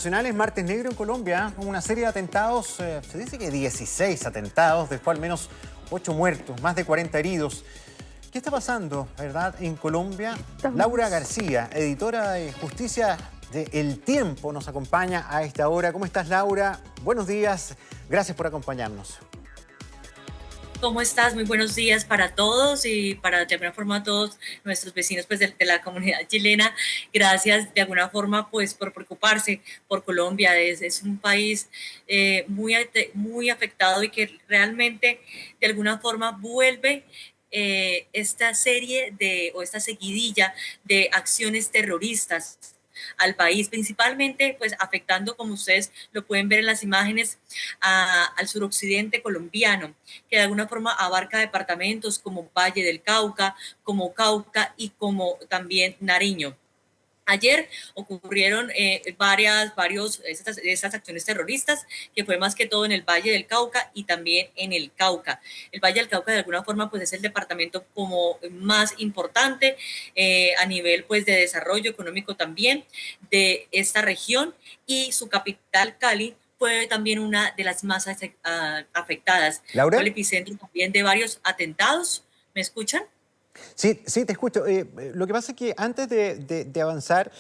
Nacionales, martes negro en Colombia, una serie de atentados, se dice que 16 atentados, dejó al menos 8 muertos, más de 40 heridos. ¿Qué está pasando, verdad, en Colombia? Laura García, editora de Justicia de El Tiempo, nos acompaña a esta hora. ¿Cómo estás, Laura? Buenos días, gracias por acompañarnos. ¿Cómo estás? Muy buenos días para todos y para de alguna forma a todos nuestros vecinos pues, de la comunidad chilena. Gracias de alguna forma pues por preocuparse por Colombia. Es un país muy afectado y que realmente de alguna forma vuelve esta serie o esta seguidilla de acciones terroristas al país, principalmente pues afectando, como ustedes lo pueden ver en las imágenes, al suroccidente colombiano, que de alguna forma abarca departamentos como Valle del Cauca, como Cauca y como también Nariño. Ayer ocurrieron estas acciones terroristas, que fue más que todo en el Valle del Cauca y también en el Cauca. El Valle del Cauca de alguna forma pues es el departamento como más importante a nivel pues de desarrollo económico también de esta región, y su capital Cali fue también una de las más afectadas. Fue el ¿Laura? epicentro también de varios atentados. ¿Me escuchan? Sí, sí, te escucho. Lo que pasa es que antes de avanzar,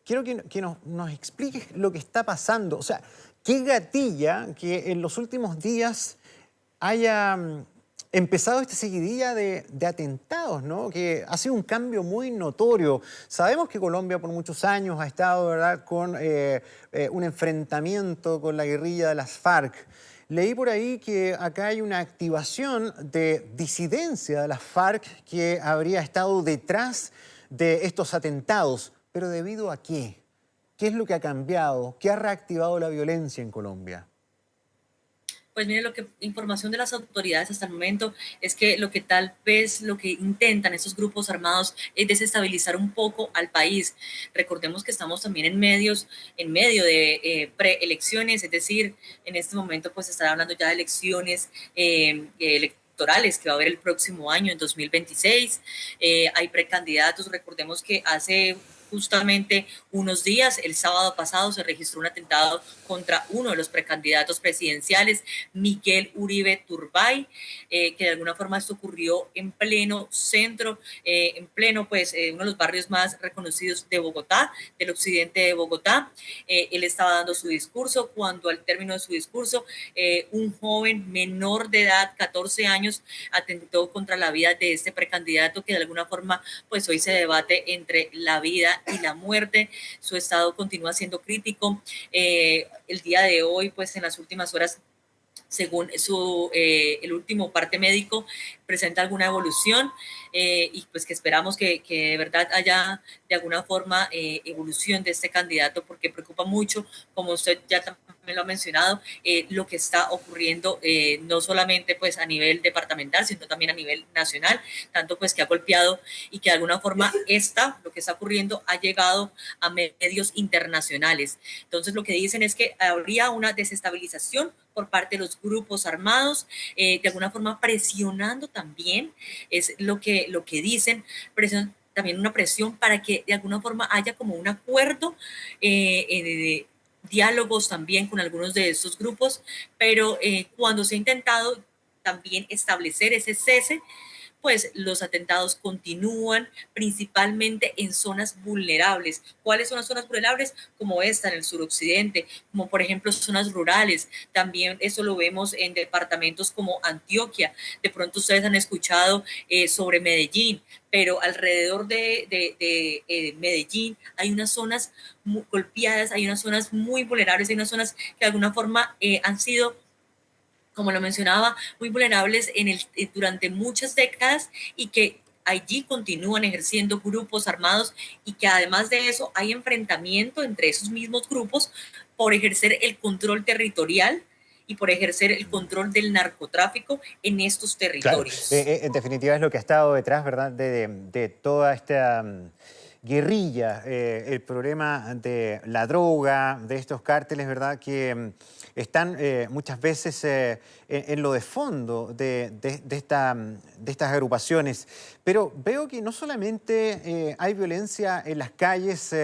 quiero que nos expliques lo que está pasando. O sea, ¿qué gatilla que en los últimos días haya empezado esta seguidilla de atentados, ¿no? Que ha sido un cambio muy notorio. Sabemos que Colombia por muchos años ha estado, ¿verdad?, con un enfrentamiento con la guerrilla de las FARC. Leí por ahí que acá hay una activación de disidencia de las FARC que habría estado detrás de estos atentados. ¿Pero debido a qué? ¿Qué es lo que ha cambiado? ¿Qué ha reactivado la violencia en Colombia? Pues mire, lo que información de las autoridades hasta el momento es que lo que tal vez lo que intentan estos grupos armados es desestabilizar un poco al país. Recordemos que estamos también en medio de preelecciones, es decir, en este momento pues se está hablando ya de elecciones electorales que va a haber el próximo año, en 2026. Hay precandidatos. Recordemos que hace justamente unos días, el sábado pasado, se registró un atentado contra uno de los precandidatos presidenciales, Miguel Uribe Turbay, que de alguna forma esto ocurrió en pleno centro, en pleno, pues, uno de los barrios más reconocidos de Bogotá, del occidente de Bogotá. Él estaba dando su discurso cuando al término de su discurso, un joven menor de edad, 14 años, atentó contra la vida de este precandidato que de alguna forma, pues hoy se debate entre la vida y la muerte. Su estado continúa siendo crítico. El día de hoy, pues en las últimas horas, según el último parte médico, presenta alguna evolución, y pues que esperamos que de verdad haya de alguna forma evolución de este candidato, porque preocupa mucho, como usted ya también lo ha mencionado, lo que está ocurriendo, no solamente pues a nivel departamental, sino también a nivel nacional, tanto pues que ha golpeado y que de alguna forma lo que está ocurriendo ha llegado a medios internacionales. Entonces lo que dicen es que habría una desestabilización por parte de los grupos armados, de alguna forma presionando también, es lo que dicen, también una presión para que de alguna forma haya como un acuerdo, diálogos también con algunos de estos grupos, pero cuando se ha intentado también establecer ese cese, pues los atentados continúan principalmente en zonas vulnerables. ¿Cuáles son las zonas vulnerables? Como esta en el suroccidente, como por ejemplo zonas rurales. También eso lo vemos en departamentos como Antioquia. De pronto ustedes han escuchado sobre Medellín, pero alrededor de Medellín hay unas zonas muy golpeadas, hay unas zonas muy vulnerables, hay unas zonas que de alguna forma han sido, como lo mencionaba, muy vulnerables durante muchas décadas, y que allí continúan ejerciendo grupos armados, y que además de eso hay enfrentamiento entre esos mismos grupos por ejercer el control territorial y por ejercer el control del narcotráfico en estos Claro, territorios. en definitiva es lo que ha estado detrás, ¿verdad?, de toda esta guerrilla, el problema de la droga, de estos cárteles, ¿verdad?, que están muchas veces en lo de fondo de estas agrupaciones. Pero veo que no solamente hay violencia en las calles,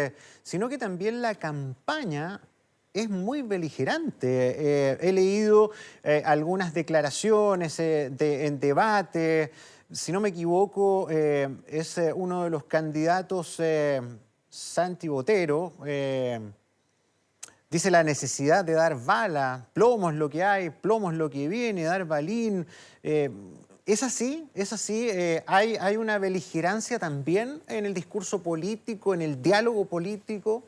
sino que también la campaña es muy beligerante. He leído algunas declaraciones en debate. Si no me equivoco, es uno de los candidatos, Santi Botero, dice la necesidad de dar bala, plomo es lo que hay, plomo es lo que viene, dar balín. ¿Es así? ¿Es así? ¿Hay una beligerancia también en el discurso político, en el diálogo político?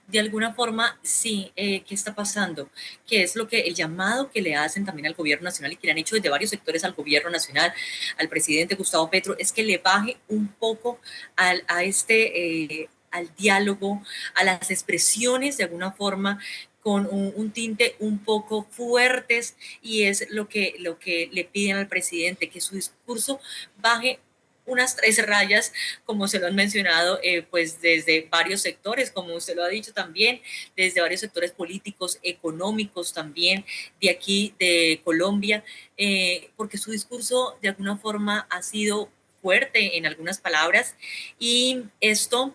De alguna forma, sí, ¿qué está pasando? ¿Qué es lo que el llamado que le hacen también al gobierno nacional y que le han hecho desde varios sectores al gobierno nacional, al presidente Gustavo Petro, es que le baje un poco al diálogo, a las expresiones de alguna forma con un tinte un poco fuertes y es lo que le piden al presidente, que su discurso baje unas 3 rayas, como se lo han mencionado, pues desde varios sectores, como usted lo ha dicho también, desde varios sectores políticos, económicos también, de aquí, de Colombia, porque su discurso de alguna forma ha sido fuerte en algunas palabras y esto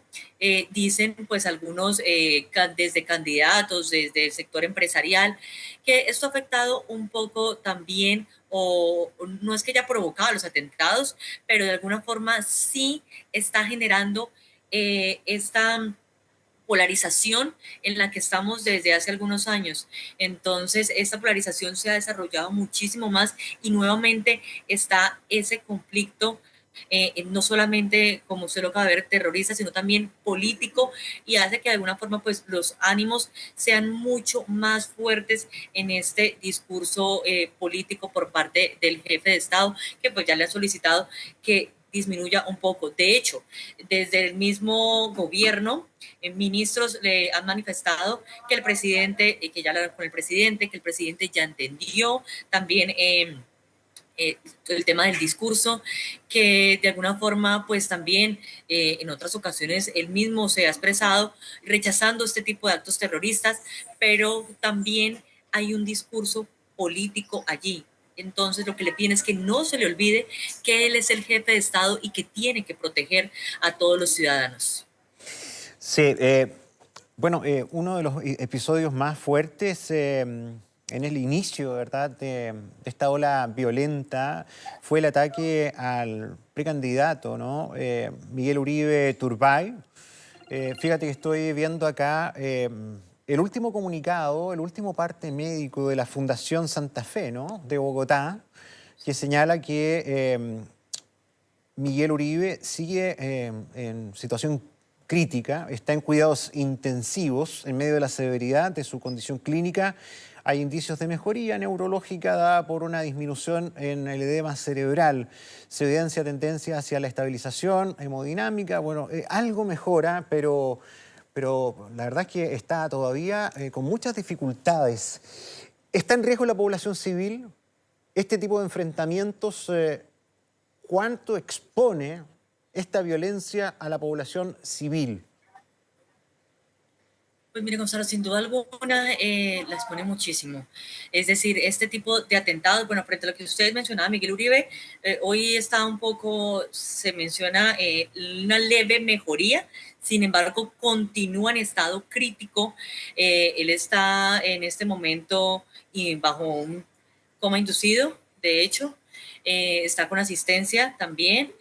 dicen pues algunos desde candidatos, desde el sector empresarial, que esto ha afectado un poco también o no es que haya provocado los atentados, pero de alguna forma sí está generando esta polarización en la que estamos desde hace algunos años. Entonces, esta polarización se ha desarrollado muchísimo más y nuevamente está ese conflicto no solamente, como usted lo acaba de ver, terrorista, sino también político y hace que de alguna forma pues los ánimos sean mucho más fuertes en este discurso político por parte del jefe de Estado, que pues ya le ha solicitado que disminuya un poco. De hecho, desde el mismo gobierno, ministros le han manifestado que el presidente, que ya hablaron con el presidente, que el presidente ya entendió también el tema del discurso, que de alguna forma, pues también en otras ocasiones él mismo se ha expresado rechazando este tipo de actos terroristas, pero también hay un discurso político allí. Entonces, lo que le piden es que no se le olvide que él es el jefe de Estado y que tiene que proteger a todos los ciudadanos. Sí, bueno, uno de los episodios más fuertes en el inicio, ¿verdad?, de esta ola violenta fue el ataque al precandidato, ¿no? Miguel Uribe Turbay. Fíjate que estoy viendo acá el último comunicado, el último parte médico de la Fundación Santa Fe, ¿no?, de Bogotá, que señala que Miguel Uribe sigue en situación crítica, está en cuidados intensivos en medio de la severidad de su condición clínica. Hay indicios de mejoría neurológica dada por una disminución en el edema cerebral. Se evidencia tendencia hacia la estabilización hemodinámica. Bueno, algo mejora, pero la verdad es que está todavía con muchas dificultades. ¿Está en riesgo la población civil? Este tipo de enfrentamientos, ¿cuánto expone esta violencia a la población civil? Pues mire, Gonzalo, sin duda alguna la expone muchísimo. Es decir, este tipo de atentados, bueno, frente a lo que ustedes mencionaban, Miguel Uribe, hoy está un poco, se menciona una leve mejoría, sin embargo, continúa en estado crítico. Él está en este momento bajo un coma inducido, de hecho, está con asistencia también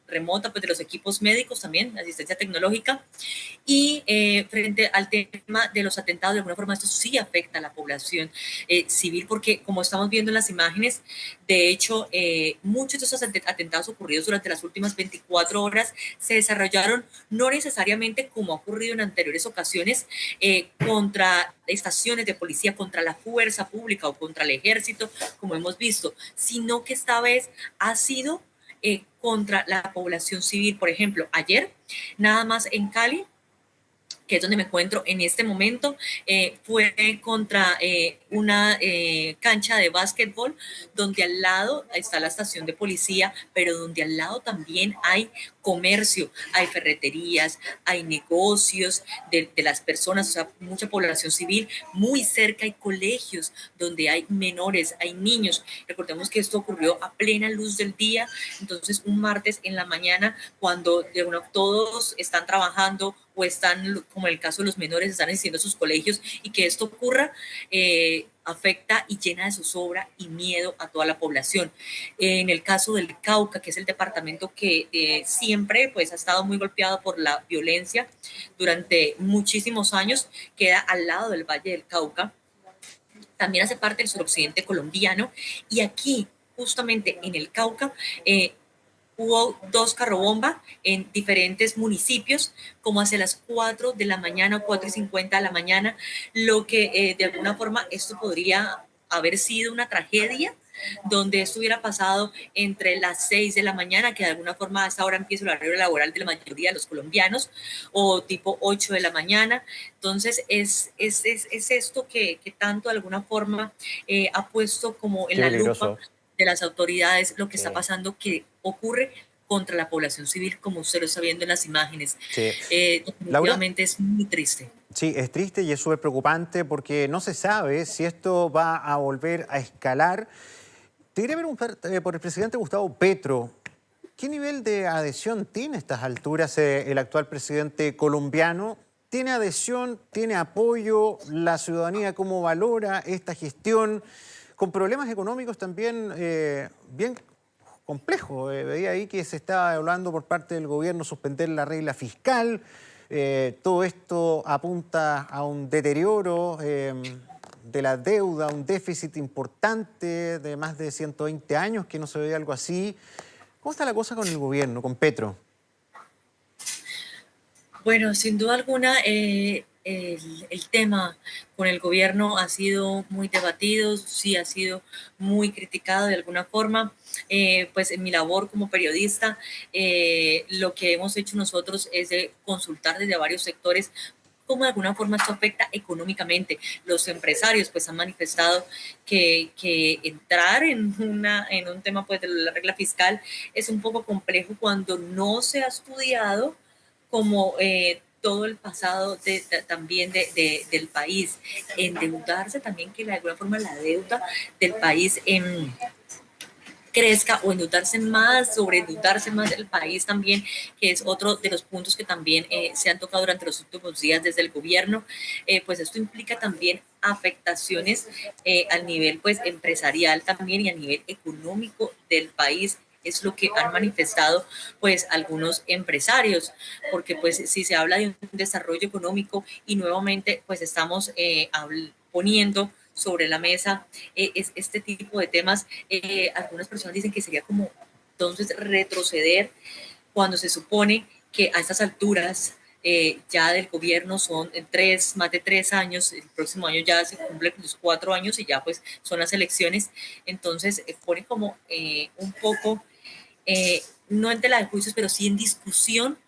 remota pues, de los equipos médicos también, asistencia tecnológica. Y frente al tema de los atentados, de alguna forma esto sí afecta a la población civil, porque como estamos viendo en las imágenes, de hecho, muchos de esos atentados ocurridos durante las últimas 24 horas se desarrollaron no necesariamente como ha ocurrido en anteriores ocasiones contra estaciones de policía, contra la fuerza pública o contra el ejército, como hemos visto, sino que esta vez ha sido contra la población civil. Por ejemplo, ayer, nada más en Cali, que es donde me encuentro en este momento, fue contra una cancha de básquetbol, donde al lado está la estación de policía, pero donde al lado también hay comercio, hay ferreterías, hay negocios de las personas, o sea, mucha población civil. Muy cerca hay colegios donde hay menores, hay niños. Recordemos que esto ocurrió a plena luz del día, entonces un martes en la mañana, cuando todos están trabajando o están, como en el caso de los menores, están asistiendo a sus colegios, y que esto ocurra, afecta y llena de zozobra y miedo a toda la población. En el caso del Cauca, que es el departamento que siempre pues, ha estado muy golpeado por la violencia durante muchísimos años, queda al lado del Valle del Cauca, también hace parte del suroccidente colombiano, y aquí, justamente en el Cauca, hubo dos carrobombas en diferentes municipios, como hacia las 4 de la mañana, 4:50 de la mañana, lo que de alguna forma esto podría haber sido una tragedia, donde esto hubiera pasado entre las 6 de la mañana, que de alguna forma a esa hora empieza el horario laboral de la mayoría de los colombianos, o tipo 8 de la mañana. Entonces es esto que tanto de alguna forma ha puesto como en Qué la lupa peligroso. de las autoridades lo que está Sí, pasando, que ocurre contra la población civil, como usted lo está viendo en las imágenes. sí. Laura, Definitivamente es muy triste. sí, es triste y es súper preocupante porque no se sabe si esto va a volver a escalar. Te quería preguntar por el presidente Gustavo Petro. ¿Qué nivel de adhesión tiene a estas alturas el actual presidente colombiano? ¿Tiene adhesión? ¿Tiene apoyo? ¿La ciudadanía cómo valora esta gestión? Con problemas económicos también bien complejos. Veía ahí que se estaba hablando por parte del gobierno suspender la regla fiscal. Todo esto apunta a un deterioro de la deuda, un déficit importante de más de 120 años, que no se veía algo así. ¿Cómo está la cosa con el gobierno, con Petro? Bueno, sin duda alguna, el tema con el gobierno ha sido muy debatido, sí ha sido muy criticado de alguna forma. Pues en mi labor como periodista, lo que hemos hecho nosotros es de consultar desde varios sectores cómo de alguna forma esto afecta económicamente. Los empresarios pues han manifestado que entrar en un tema pues de la regla fiscal es un poco complejo cuando no se ha estudiado como todo el pasado también del país. Endeudarse también, que de alguna forma la deuda del país crezca, o endeudarse más, sobreendeudarse más del país también, que es otro de los puntos que también se han tocado durante los últimos días desde el gobierno. Pues esto implica también afectaciones al nivel pues empresarial también, y a nivel económico del país. Es lo que han manifestado pues algunos empresarios, porque pues si se habla de un desarrollo económico y nuevamente pues estamos poniendo sobre la mesa este tipo de temas, algunas personas dicen que sería como entonces retroceder, cuando se supone que a estas alturas ya del gobierno son más de 3 años. El próximo año ya se cumplen los 4 años y ya pues son las elecciones. Entonces pone como un poco, no en tela de juicios, pero sí en discusión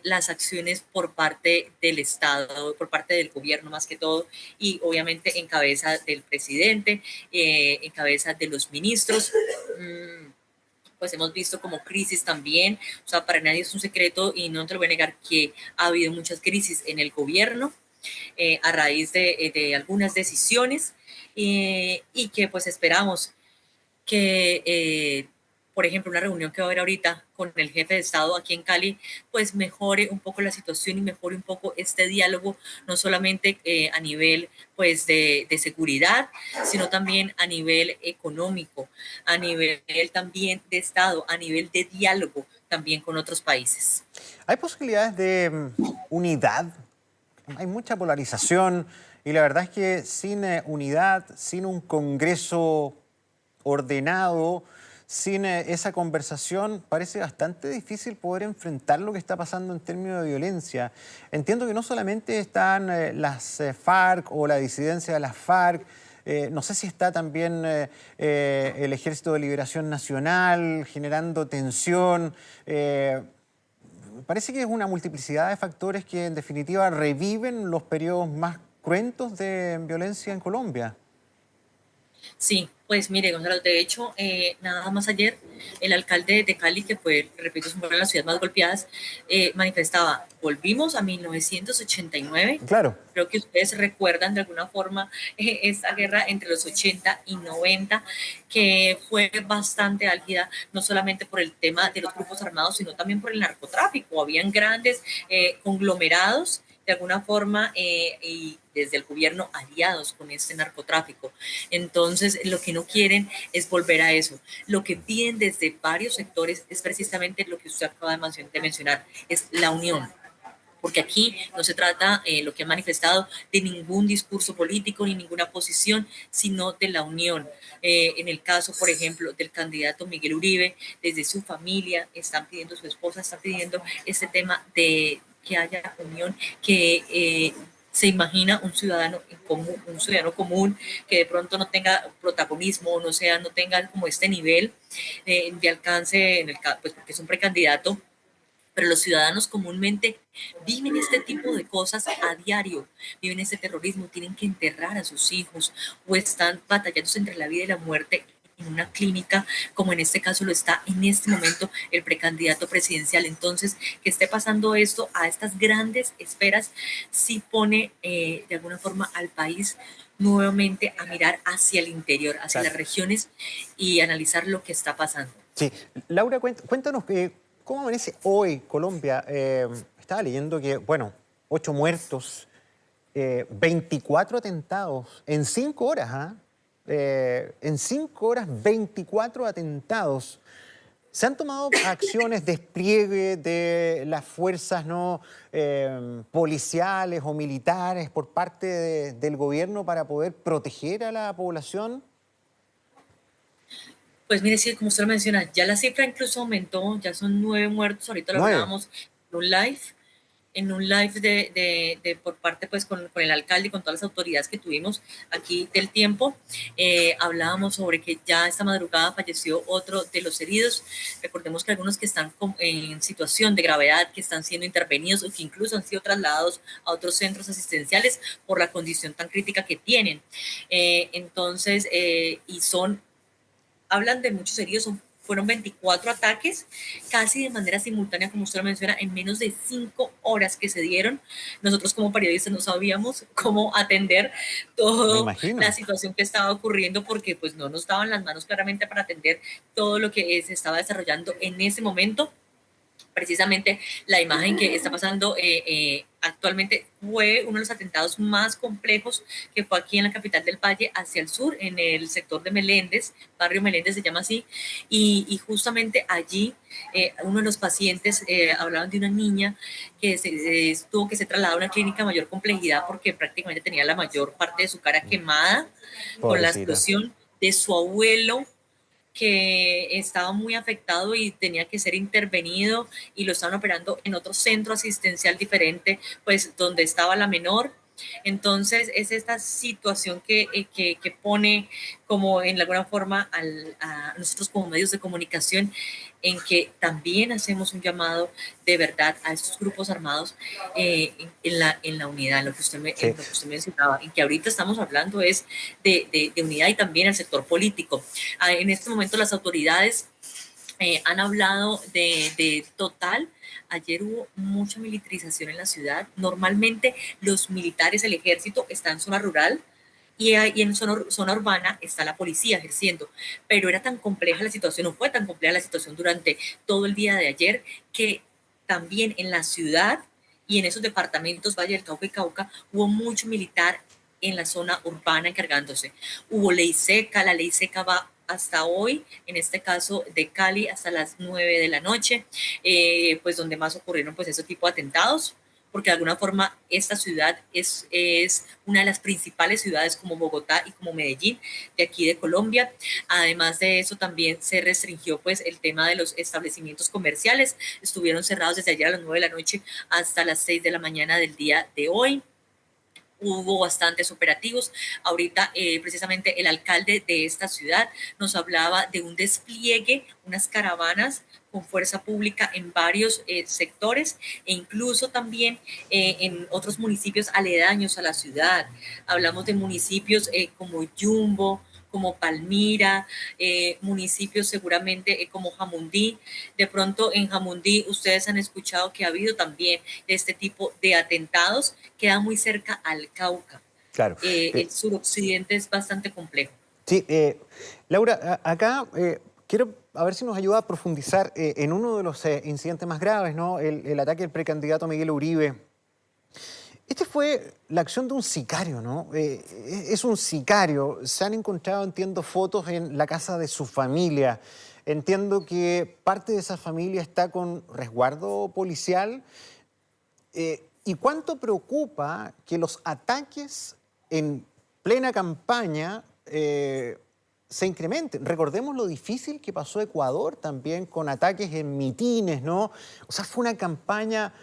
las acciones por parte del Estado, por parte del gobierno más que todo, y obviamente en cabeza del presidente, en cabeza de los ministros. Pues hemos visto como crisis también, o sea, para nadie es un secreto y no te lo voy a negar que ha habido muchas crisis en el gobierno a raíz de algunas decisiones, y que pues esperamos que, por ejemplo, una reunión que va a haber ahorita con el jefe de Estado aquí en Cali, pues mejore un poco la situación y mejore un poco este diálogo, no solamente a nivel pues de seguridad, sino también a nivel económico, a nivel también de Estado, a nivel de diálogo también con otros países. ¿Hay posibilidades de unidad? Hay mucha polarización y la verdad es que sin unidad, sin un Congreso ordenado, sin esa conversación, parece bastante difícil poder enfrentar lo que está pasando en términos de violencia. Entiendo que no solamente están las FARC o la disidencia de las FARC, no sé si está también el Ejército de Liberación Nacional generando tensión. Parece que es una multiplicidad de factores que en definitiva reviven los periodos más cruentos de violencia en Colombia. Sí, pues mire, Gonzalo, de hecho, nada más ayer, el alcalde de Cali, que fue, repito, es una de las ciudades más golpeadas, manifestaba, volvimos a 1989. Claro, Creo que ustedes recuerdan de alguna forma esta guerra entre los 80 y 90, que fue bastante álgida, no solamente por el tema de los grupos armados, sino también por el narcotráfico. Habían grandes conglomerados de alguna forma y desde el gobierno aliados con este narcotráfico. Entonces, lo que no quieren es volver a eso. Lo que piden desde varios sectores es precisamente lo que usted acaba de mencionar, es la unión, porque aquí no se trata, lo que han manifestado, de ningún discurso político ni ninguna posición, sino de la unión. En el caso, por ejemplo, del candidato Miguel Uribe, desde su familia están pidiendo, su esposa está pidiendo este tema de que haya unión, que se imagina un ciudadano común que de pronto no tenga protagonismo, no sea, no tenga como este nivel de alcance, pues porque es un precandidato, pero los ciudadanos comúnmente viven este tipo de cosas a diario, viven este terrorismo, tienen que enterrar a sus hijos o están batallándose entre la vida y la muerte en una clínica, como en este caso lo está en este momento el precandidato presidencial. Entonces, que esté pasando esto a estas grandes esferas, sí pone de alguna forma al país nuevamente a mirar hacia el interior, hacia claro. las regiones y analizar lo que está pasando. Sí, Laura, cuéntanos cómo amanece hoy Colombia. Estaba leyendo que, bueno, 8 muertos, 24 atentados en 5 horas, ¿ah? En 5 horas, 24 atentados. ¿Se han tomado acciones, despliegue de las fuerzas no policiales o militares por parte del gobierno para poder proteger a la población? Pues mire, sí, como usted lo menciona, ya la cifra incluso aumentó, ya son 9 muertos, ahorita lo 9. hablábamos en un live de por parte pues con el alcalde y con todas las autoridades que tuvimos aquí del tiempo, hablábamos sobre que ya esta madrugada falleció otro de los heridos. Recordemos que algunos que están en situación de gravedad, que están siendo intervenidos o que incluso han sido trasladados a otros centros asistenciales por la condición tan crítica que tienen. Entonces, y son hablan de muchos heridos, fueron 24 ataques, casi de manera simultánea, como usted lo menciona, en menos de 5 horas que se dieron. Nosotros como periodistas no sabíamos cómo atender Me toda la imagino. situación que estaba ocurriendo porque pues no nos daban las manos claramente para atender todo lo que se estaba desarrollando en ese momento. Precisamente la imagen que está pasando actualmente fue uno de los atentados más complejos, que fue aquí en la capital del Valle, hacia el sur, en el sector de Meléndez, barrio Meléndez se llama así, y justamente allí uno de los pacientes hablaban de una niña que tuvo que ser trasladada a una clínica de mayor complejidad porque prácticamente tenía la mayor parte de su cara quemada con la Pobrecita. explosión, de su abuelo que estaba muy afectado y tenía que ser intervenido y lo estaban operando en otro centro asistencial diferente, pues donde estaba la menor. Entonces es esta situación que pone como en alguna forma a nosotros como medios de comunicación en que también hacemos un llamado de verdad a estos grupos armados en la unidad, en Sí. lo que usted mencionaba, en que ahorita estamos hablando es de unidad y también al sector político. En este momento las autoridades han hablado de total. Ayer hubo mucha militarización en la ciudad. Normalmente los militares, el ejército, está en zona rural y en zona urbana está la policía ejerciendo. Pero era tan compleja la situación, no fue tan compleja la situación durante todo el día de ayer, que también en la ciudad y en esos departamentos, Valle del Cauca y Cauca, hubo mucho militar en la zona urbana encargándose. Hubo ley seca, la ley seca va hasta hoy, en este caso de Cali hasta las 9 de la noche, pues donde más ocurrieron pues ese tipo de atentados, porque de alguna forma esta ciudad es una de las principales ciudades como Bogotá y como Medellín de aquí de Colombia. Además de eso también se restringió pues el tema de los establecimientos comerciales, estuvieron cerrados desde ayer a las 9 de la noche hasta las 6 de la mañana del día de hoy. Hubo bastantes operativos. Ahorita precisamente el alcalde de esta ciudad nos hablaba de un despliegue, unas caravanas con fuerza pública en varios sectores e incluso también en otros municipios aledaños a la ciudad. Hablamos de municipios como Yumbo, como Palmira, municipios seguramente como Jamundí. De pronto en Jamundí ustedes han escuchado que ha habido también este tipo de atentados, queda muy cerca al Cauca. Claro. El suroccidente es bastante complejo. Sí, Laura, acá quiero a ver si nos ayuda a profundizar en uno de los incidentes más graves, ¿no? El ataque al precandidato Miguel Uribe. Este fue la acción de un sicario, ¿no? Es un sicario. Se han encontrado, entiendo, fotos en la casa de su familia. Entiendo que parte de esa familia está con resguardo policial. ¿Y cuánto preocupa que los ataques en plena campaña se incrementen? Recordemos lo difícil que pasó Ecuador también con ataques en mitines, ¿no? O sea, fue una campaña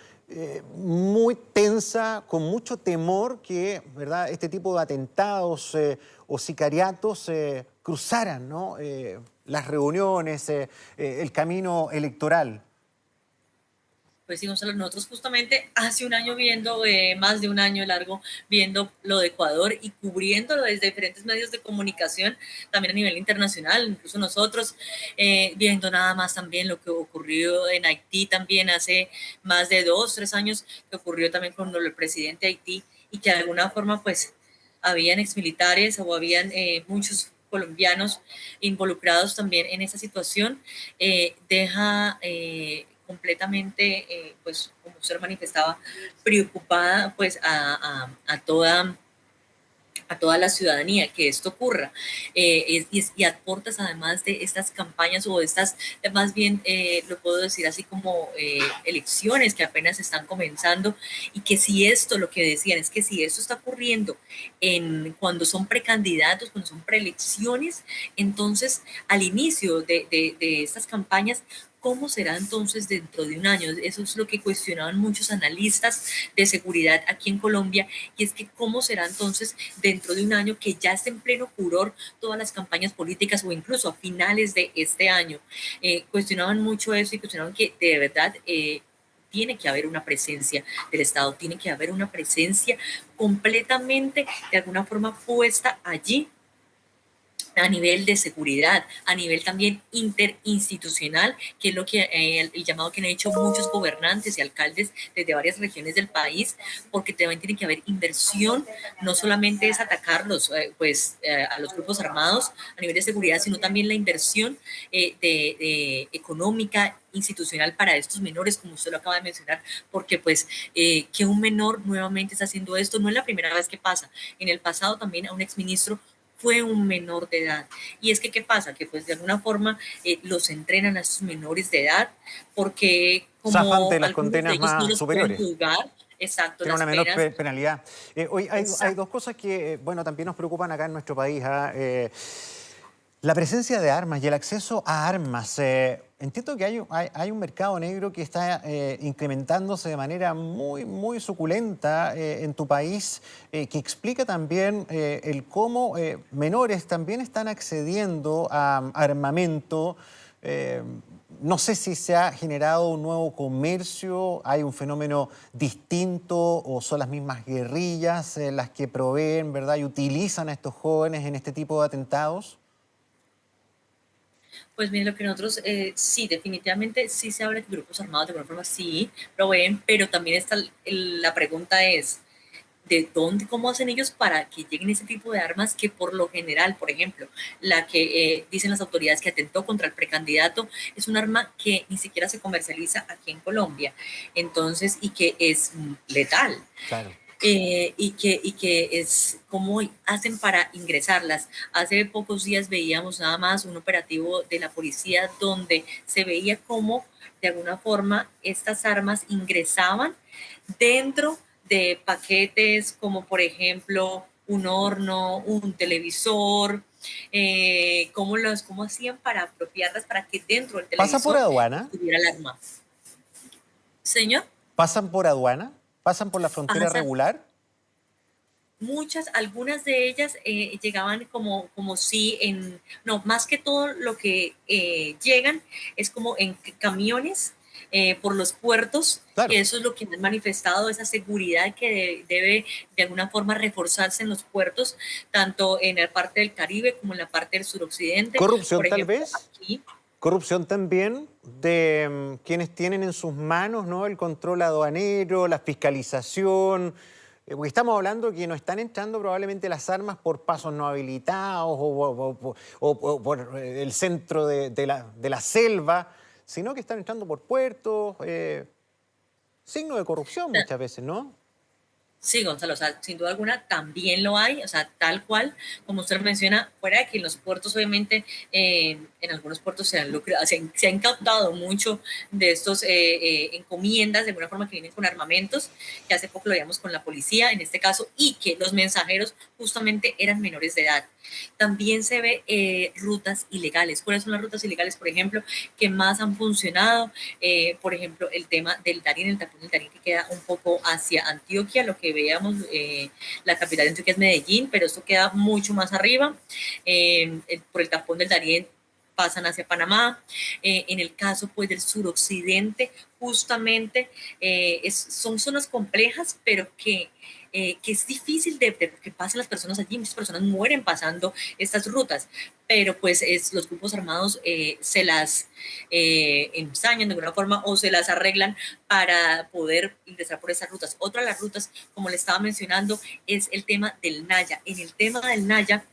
muy tensa, con mucho temor que, ¿verdad?, este tipo de atentados o sicariatos cruzaran, ¿no? Las reuniones, el camino electoral. Pues sí, Gonzalo, nosotros justamente hace un año viendo, más de un año largo, viendo lo de Ecuador y cubriéndolo desde diferentes medios de comunicación, también a nivel internacional, incluso nosotros, viendo nada más también lo que ocurrió en Haití también hace más de 2, 3 años, que ocurrió también con el presidente de Haití y que de alguna forma pues habían exmilitares o habían muchos colombianos involucrados también en esa situación, deja completamente, pues como usted manifestaba, preocupada pues a toda la ciudadanía que esto ocurra. Y aportas además de estas campañas o de estas, más bien lo puedo decir así como elecciones que apenas están comenzando y que si esto, lo que decían es que si esto está ocurriendo cuando son precandidatos, cuando son preelecciones, entonces al inicio de estas campañas, ¿cómo será entonces dentro de un año? Eso es lo que cuestionaban muchos analistas de seguridad aquí en Colombia, y es que cómo será entonces dentro de un año que ya esté en pleno furor todas las campañas políticas o incluso a finales de este año. Cuestionaban mucho eso y cuestionaban que de verdad tiene que haber una presencia del Estado, tiene que haber una presencia completamente de alguna forma puesta allí a nivel de seguridad, a nivel también interinstitucional, que es lo que el llamado que han hecho muchos gobernantes y alcaldes desde varias regiones del país, porque también tiene que haber inversión, no solamente es atacarlos, a los grupos armados a nivel de seguridad, sino también la inversión económica, institucional para estos menores, como usted lo acaba de mencionar, porque pues que un menor nuevamente está haciendo esto, no es la primera vez que pasa. En el pasado también a un exministro fue un menor de edad. Y es que, ¿qué pasa? Que pues de alguna forma los entrenan a estos menores de edad porque Zafan como de las algunos de condenas ellos no más los pueden superiores. juzgar, exacto, Tiene las una menor penas, penalidad. Hoy hay exacto. dos cosas que, bueno, también nos preocupan acá en nuestro país. ¿Ah? La presencia de armas y el acceso a armas. Entiendo que hay un mercado negro que está incrementándose de manera muy suculenta en tu país, que explica también el cómo menores también están accediendo a armamento. Eh, no sé si se ha generado un nuevo comercio, hay un fenómeno distinto o son las mismas guerrillas las que proveen, ¿verdad? Y utilizan a estos jóvenes en este tipo de atentados. Pues miren, lo que nosotros, sí, definitivamente sí se habla de grupos armados, de alguna forma sí, proveen, pero también está la pregunta es, de dónde, cómo hacen ellos para que lleguen ese tipo de armas que por lo general, por ejemplo, la que dicen las autoridades que atentó contra el precandidato es un arma que ni siquiera se comercializa aquí en Colombia, entonces, y que es letal. Claro. Y que es cómo hacen para ingresarlas. Hace pocos días veíamos nada más un operativo de la policía donde se veía cómo de alguna forma estas armas ingresaban dentro de paquetes como por ejemplo un horno, un televisor, cómo hacían para apropiarlas para que dentro del ¿Pasan por televisor aduana? estuviera el arma. Señor, ¿Pasan por aduana? ¿Pasan por la frontera pasa, regular? algunas de ellas llegaban como si no, más que todo lo que llegan es como en camiones por los puertos, Claro. que eso es lo que han manifestado, esa seguridad que debe de alguna forma reforzarse en los puertos, tanto en la parte del Caribe como en la parte del suroccidente. Corrupción Por tal ejemplo, vez, aquí. corrupción también de quienes tienen en sus manos, ¿no?, el control aduanero, la fiscalización, porque estamos hablando que no están entrando probablemente las armas por pasos no habilitados o por el centro de la selva, sino que están entrando por puertos, signo de corrupción muchas veces, ¿no? Sí, Gonzalo, o sea, sin duda alguna también lo hay, o sea, tal cual, como usted menciona, fuera de que en los puertos, obviamente, en algunos puertos se han captado mucho de estos encomiendas, de alguna forma que vienen con armamentos, que hace poco lo veíamos con la policía, en este caso, y que los mensajeros justamente eran menores de edad. También se ve rutas ilegales. ¿Cuáles son las rutas ilegales, por ejemplo, que más han funcionado? Por ejemplo, el tema del Darién, el tapón del Darién que queda un poco hacia Antioquia, lo que veíamos, la capital de Antioquia es Medellín, pero esto queda mucho más arriba. Por el tapón del Darién pasan hacia Panamá. En el caso pues del suroccidente, justamente son zonas complejas, pero que es difícil de que pasen las personas allí, muchas personas mueren pasando estas rutas, pero pues los grupos armados se las ensañan de alguna forma o se las arreglan para poder ingresar por esas rutas. Otra de las rutas, como le estaba mencionando, es el tema del Naya. En el tema del Naya,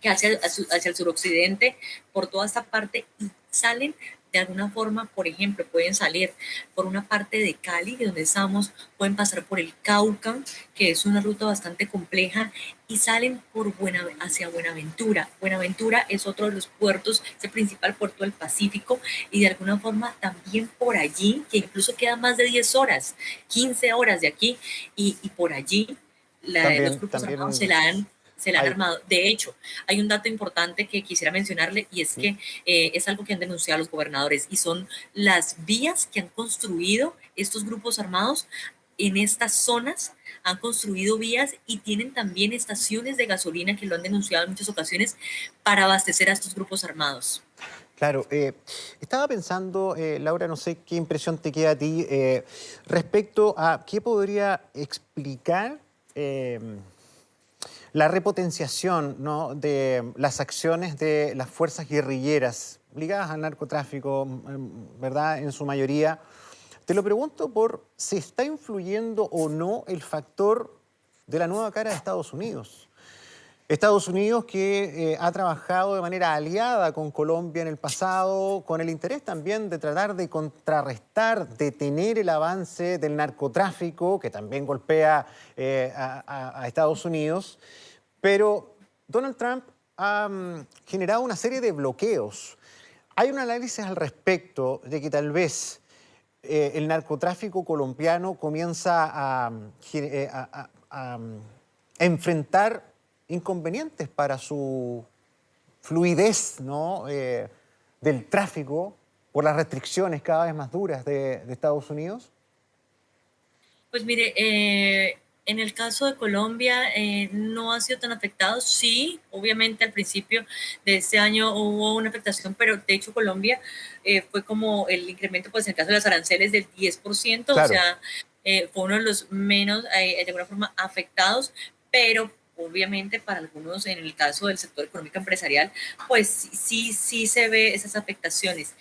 que hacia el suroccidente, por toda esta parte, y salen de alguna forma, por ejemplo, pueden salir por una parte de Cali, de donde estamos, pueden pasar por el Cauca, que es una ruta bastante compleja, y salen hacia Buenaventura. Buenaventura es otro de los puertos, es el principal puerto del Pacífico, y de alguna forma también por allí, que incluso queda más de 10 horas, 15 horas de aquí, y por allí los También, grupos armados también se la han hay... armado. De hecho, hay un dato importante que quisiera mencionarle y es ¿Mm? que es algo que han denunciado los gobernadores y son las vías que han construido estos grupos armados en estas zonas. Han construido vías y tienen también estaciones de gasolina que lo han denunciado en muchas ocasiones para abastecer a estos grupos armados. Claro, estaba pensando, Laura, no sé qué impresión te queda a ti respecto a qué podría explicar la repotenciación, ¿no?, de las acciones de las fuerzas guerrilleras ligadas al narcotráfico, ¿verdad?, en su mayoría. Te lo pregunto por si está influyendo o no el factor de la nueva cara de Estados Unidos. Estados Unidos que ha trabajado de manera aliada con Colombia en el pasado, con el interés también de tratar de contrarrestar, detener el avance del narcotráfico, que también golpea a Estados Unidos. Pero Donald Trump ha generado una serie de bloqueos. Hay un análisis al respecto de que tal vez el narcotráfico colombiano comienza a enfrentar inconvenientes para su fluidez, ¿no?, del tráfico por las restricciones cada vez más duras de Estados Unidos? Pues mire, en el caso de Colombia no ha sido tan afectado. Sí, obviamente al principio de este año hubo una afectación, pero de hecho Colombia fue como el incremento, pues en el caso de los aranceles del 10%, o Claro, sea, fue uno de los menos, de alguna forma, afectados, pero obviamente para algunos, en el caso del sector económico empresarial, pues sí se ve esas afectaciones.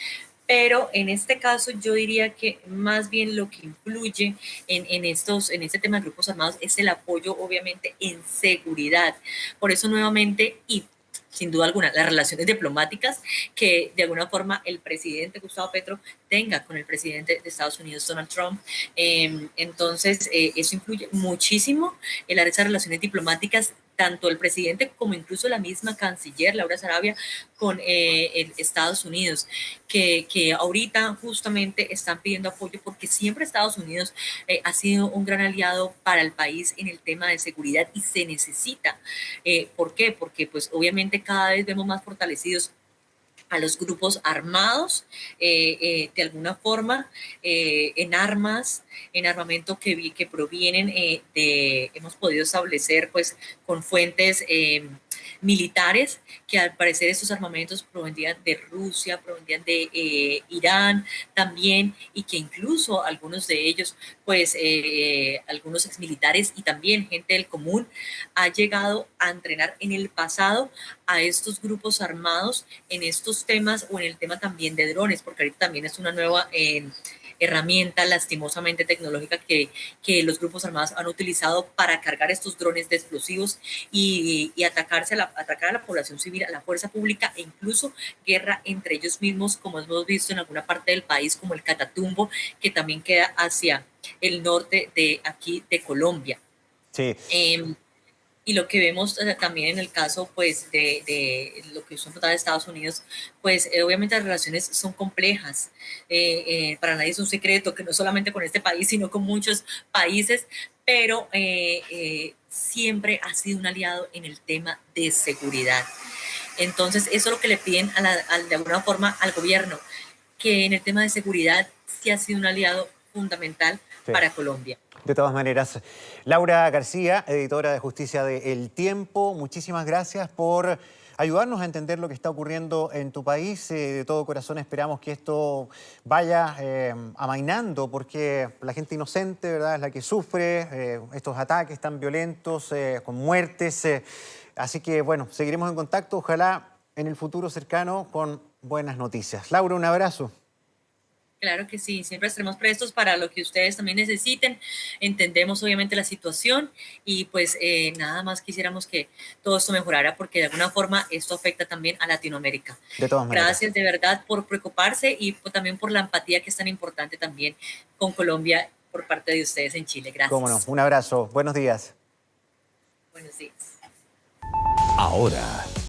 Pero en este caso yo diría que más bien lo que influye en este tema de grupos armados es el apoyo obviamente en seguridad. Por eso nuevamente y sin duda alguna, las relaciones diplomáticas que de alguna forma el presidente Gustavo Petro tenga con el presidente de Estados Unidos, Donald Trump. Entonces, eso influye muchísimo en esas relaciones diplomáticas, tanto el presidente como incluso la misma canciller, Laura Sarabia, con Estados Unidos, que ahorita justamente están pidiendo apoyo porque siempre Estados Unidos ha sido un gran aliado para el país en el tema de seguridad y se necesita. ¿Por qué? Porque pues obviamente cada vez vemos más fortalecidos a los grupos armados, de alguna forma, en armas, en armamento que provienen hemos podido establecer pues con fuentes militares, que al parecer estos armamentos provenían de Rusia, provenían de Irán también, y que incluso algunos de ellos, pues algunos exmilitares y también gente del común, ha llegado a entrenar en el pasado a estos grupos armados en estos temas o en el tema también de drones, porque ahorita también es una nueva herramienta lastimosamente tecnológica que los grupos armados han utilizado para cargar estos drones de explosivos y atacar a la población civil, a la fuerza pública e incluso guerra entre ellos mismos, como hemos visto en alguna parte del país, como el Catatumbo, que también queda hacia el norte de aquí de Colombia. Sí. Y lo que vemos también en el caso pues lo que son de Estados Unidos, pues obviamente las relaciones son complejas. Para nadie es un secreto que no solamente con este país, sino con muchos países, pero siempre ha sido un aliado en el tema de seguridad. Entonces, eso es lo que le piden de alguna forma al gobierno, que en el tema de seguridad sí ha sido un aliado fundamental Sí. para Colombia. De todas maneras, Laura García, editora de Justicia de El Tiempo, muchísimas gracias por ayudarnos a entender lo que está ocurriendo en tu país. De todo corazón esperamos que esto vaya amainando, porque la gente inocente, ¿verdad?, es la que sufre estos ataques tan violentos, con muertes. Así que, bueno, seguiremos en contacto, ojalá en el futuro cercano con buenas noticias. Laura, un abrazo. Claro que sí, siempre estaremos prestos para lo que ustedes también necesiten. Entendemos obviamente la situación y pues nada más quisiéramos que todo esto mejorara porque de alguna forma esto afecta también a Latinoamérica. De todas maneras. Gracias de verdad por preocuparse y también por la empatía que es tan importante también con Colombia por parte de ustedes en Chile. Cómo no, Gracias. un abrazo, buenos días. Buenos días. Ahora